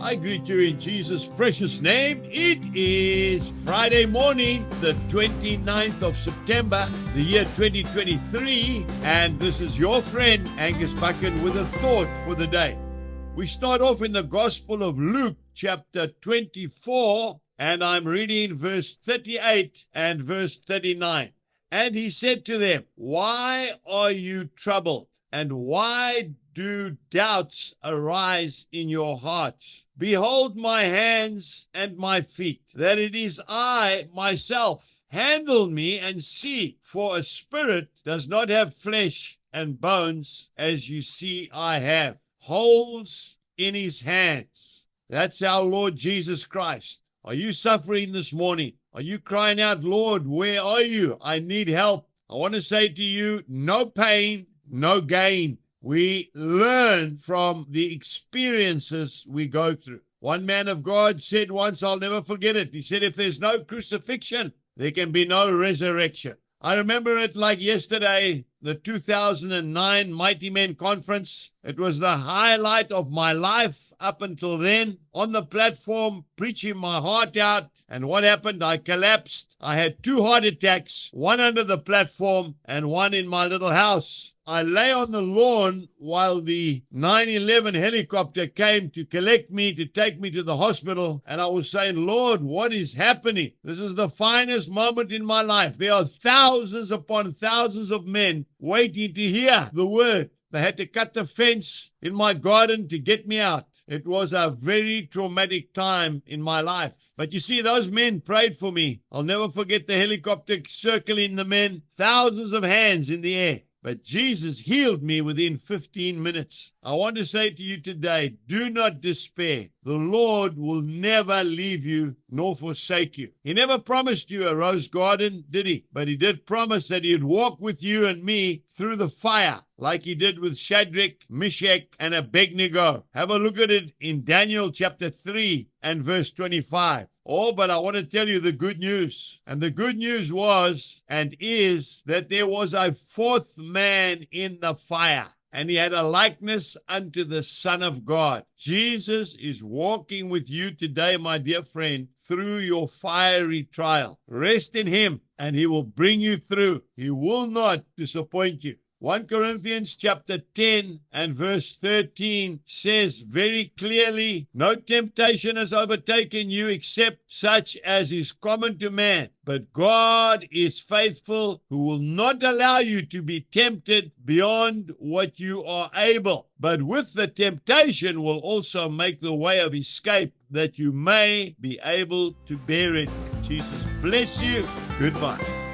I greet you in Jesus' precious name. It is Friday morning, the 29th of September, the year 2023, and this is your friend, Angus Buchan, with a thought for the day. We start off in the Gospel of Luke, chapter 24, and I'm reading verse 38 and verse 39. And he said to them, "Why are you troubled? And why do doubts arise in your hearts? Behold my hands and my feet, that it is I myself. Handle me and see, for a spirit does not have flesh and bones, as you see I have." Holes in his hands. That's our Lord Jesus Christ. Are you suffering this morning? Are you crying out, "Lord, where are you? I need help"? I want to say to you, no pain, no gain. We learn from the experiences we go through. One man of God said once, I'll never forget it. He said, if there's no crucifixion, there can be no resurrection. I remember it like yesterday, the 2009 Mighty Men Conference. It was the highlight of my life up until then, on the platform, preaching my heart out. And what happened? I collapsed. I had 2 heart attacks, one under the platform and one in my little house. I lay on the lawn while the 911 helicopter came to collect me, to take me to the hospital. And I was saying, Lord, what is happening? This is the finest moment in my life. There are thousands upon thousands of men waiting to hear the word. They had to cut the fence in my garden to get me out. It was a very traumatic time in my life. But you see, those men prayed for me. I'll never forget the helicopter circling the men, thousands of hands in the air. But Jesus healed me within 15 minutes. I want to say to you today, do not despair. The Lord will never leave you nor forsake you. He never promised you a rose garden, did he? But he did promise that he'd walk with you and me through the fire, like he did with Shadrach, Meshach, and Abednego. Have a look at it in Daniel chapter 3 and verse 25. Oh, but I want to tell you the good news. And the good news was and is that there was a 4th man in the fire, and he had a likeness unto the Son of God. Jesus is walking with you today, my dear friend, through your fiery trial. Rest in him, and he will bring you through. He will not disappoint you. 1 Corinthians chapter 10 and verse 13 says very clearly, "No temptation has overtaken you except such as is common to man. But God is faithful, who will not allow you to be tempted beyond what you are able. But with the temptation will also make the way of escape, that you may be able to bear it." Jesus bless you. Goodbye.